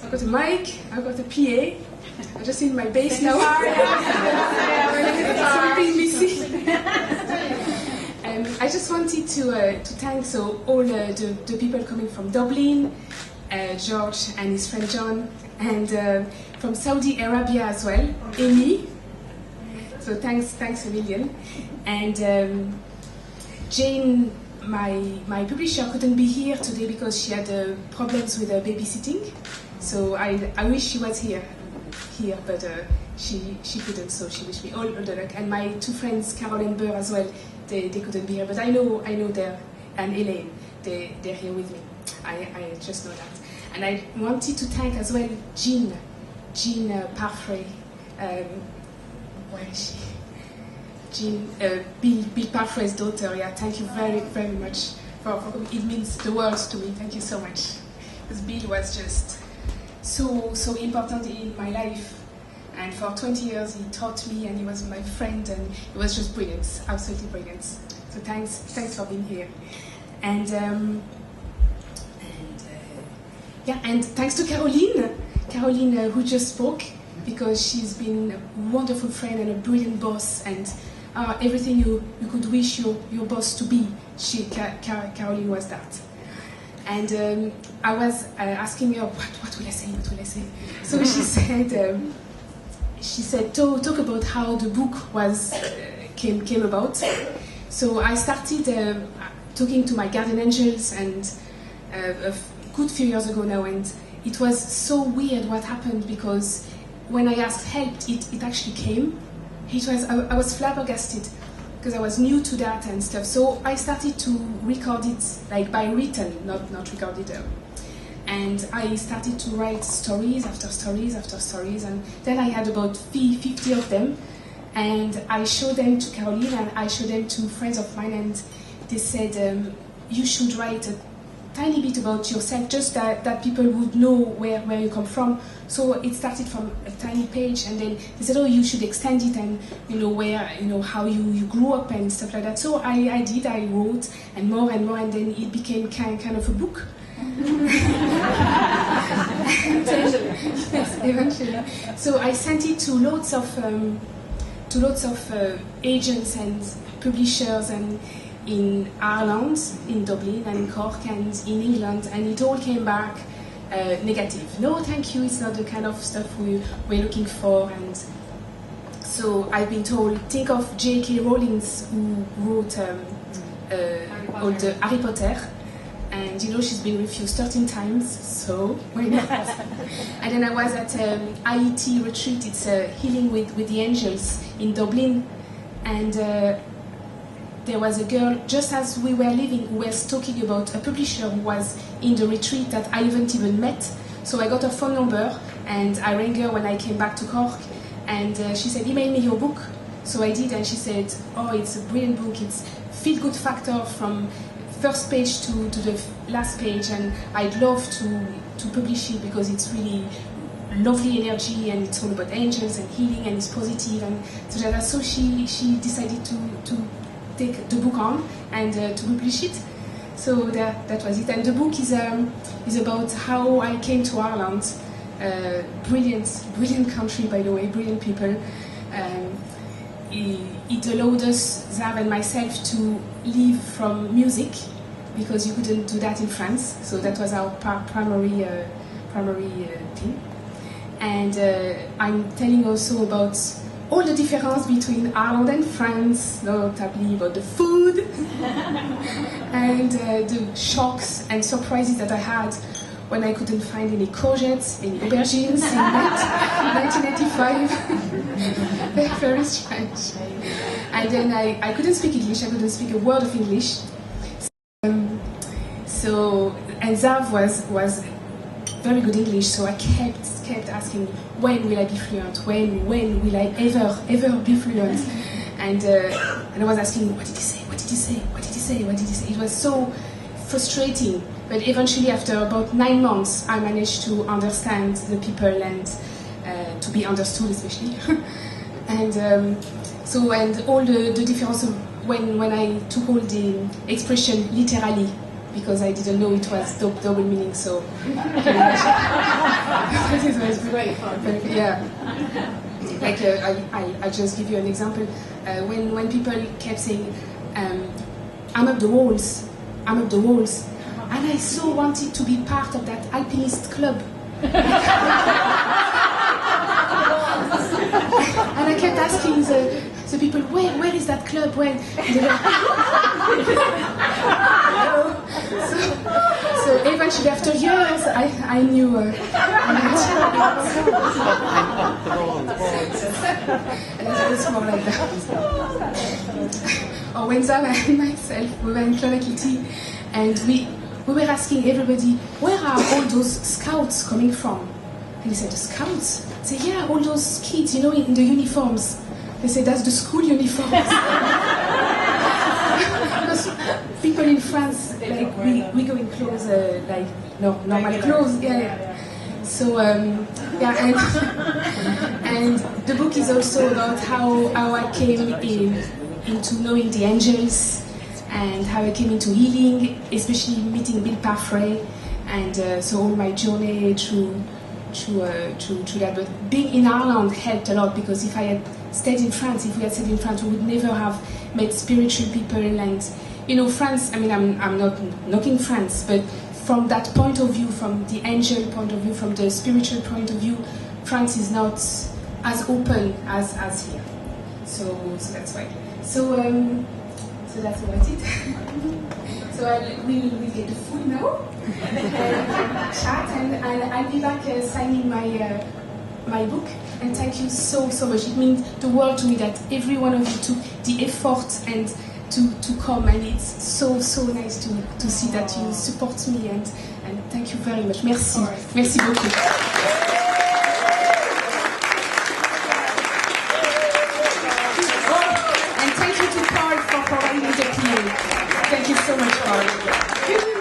I've got a mic, I've got a PA. I just need my bass now. Something missing. I just wanted to thank all the people coming from Dublin, George and his friend John, and from Saudi Arabia as well, Amy. So thanks a million. And Jane, my publisher, couldn't be here today because she had problems with babysitting. So I wish she was here, but she couldn't. So she wished me all the luck. And my two friends, Carol and Burr, as well. They couldn't be here, but I know they're, and Elaine, they're here with me. I just know that. And I wanted to thank as well Jean Parfrey. Where is she? Jean, Bill Parfrey's daughter. Yeah, thank you very, very much for it means the world to me. Thank you so much. Because Bill was just so important in my life. And for 20 years he taught me, and he was my friend, and it was just brilliant, absolutely brilliant. So thanks for being here. And thanks to Caroline who just spoke, because she's been a wonderful friend and a brilliant boss, and everything you could wish your boss to be, Caroline was that. And I was asking her, what will I say? So she said, talk about how the book came about. So I started talking to my guardian angels, and a good few years ago now, and it was so weird what happened, because when I asked help, it actually came. I was flabbergasted, because I was new to that and stuff. So I started to record it like by written, not recorded. And I started to write stories after stories after stories, and then I had about 50 of them, and I showed them to Caroline, and I showed them to friends of mine, and they said, you should write a tiny bit about yourself, just that people would know where you come from. So it started from a tiny page, and then they said, oh, you should extend it, and how you grew up and stuff like that. So I did, I wrote, and more, and then it became kind of a book. Yes, eventually. So I sent it to lots of agents and publishers, and in Ireland, in Dublin, and in Cork, and in England, and it all came back negative. No, thank you, it's not the kind of stuff we're looking for. And so I've been told, think of J.K. Rowling, who wrote all the Harry Potter. And she's been refused 13 times, so why not? And then I was at IET retreat, it's Healing with the Angels in Dublin, and there was a girl, just as we were leaving, who was talking about a publisher who was in the retreat that I haven't even met. So I got her phone number, and I rang her when I came back to Cork, and she said, email me your book. So I did, and she said, oh, it's a brilliant book, it's feel-good factor from first page to the last page, and I'd love to publish it, because it's really lovely energy, and it's all about angels and healing, and it's positive, and so she decided to take the book on and to publish it. So that was it. And the book is about how I came to Ireland. Brilliant country, by the way, brilliant people. It allowed us, Zav and myself, to live from music, because you couldn't do that in France. So that was our primary thing. And I'm telling also about all the difference between Ireland and France, notably about the food, and the shocks and surprises that I had when I couldn't find any courgettes, any aubergines in 1985. Very strange. And then I couldn't speak English, I couldn't speak a word of English. And Zav was very good English, so I kept asking, when will I be fluent? When will I ever be fluent? And I was asking, what did he say? What did he say? What did he say? What did he say? It was so frustrating. But eventually, after about 9 months, I managed to understand the people, and to be understood, especially. And all the difference of when I took all the expression literally, because I didn't know it was double meaning, so it was great fun. But, yeah. Like I'll just give you an example. When people kept saying, I'm up the walls, I'm up the walls, and I so wanted to be part of that alpinist club. And I kept asking the people, where is that club? When? So eventually, after years, I knew. And it was more like that. Or when Zara and myself, we were in Clona Kitty, and we were asking everybody, where are all those scouts coming from? And they said, the scouts? I said, yeah, all those kids, in the uniforms. They said, that's the school uniforms. Because people in France, like, we go in clothes, like, normal clothes. Yeah. So, and the book is also about how I came into knowing the angels, and how I came into healing, especially meeting Bill Parfrey, and so all my journey through that. But being in Ireland helped a lot, because if we had stayed in France, we would never have met spiritual people. And France, I mean, I'm not knocking France, but from that point of view, from the angel point of view, from the spiritual point of view, France is not as open as here. So that's why. So that's about it. So we'll get the food now, chat, and I'll be back signing my book. And thank you so much. It means the world to me that every one of you took the effort and to come, and it's so nice to see that you support me, and thank you very much. Merci. Merci beaucoup. Thank you to Paul for providing the PA. Thank you so much, Paul.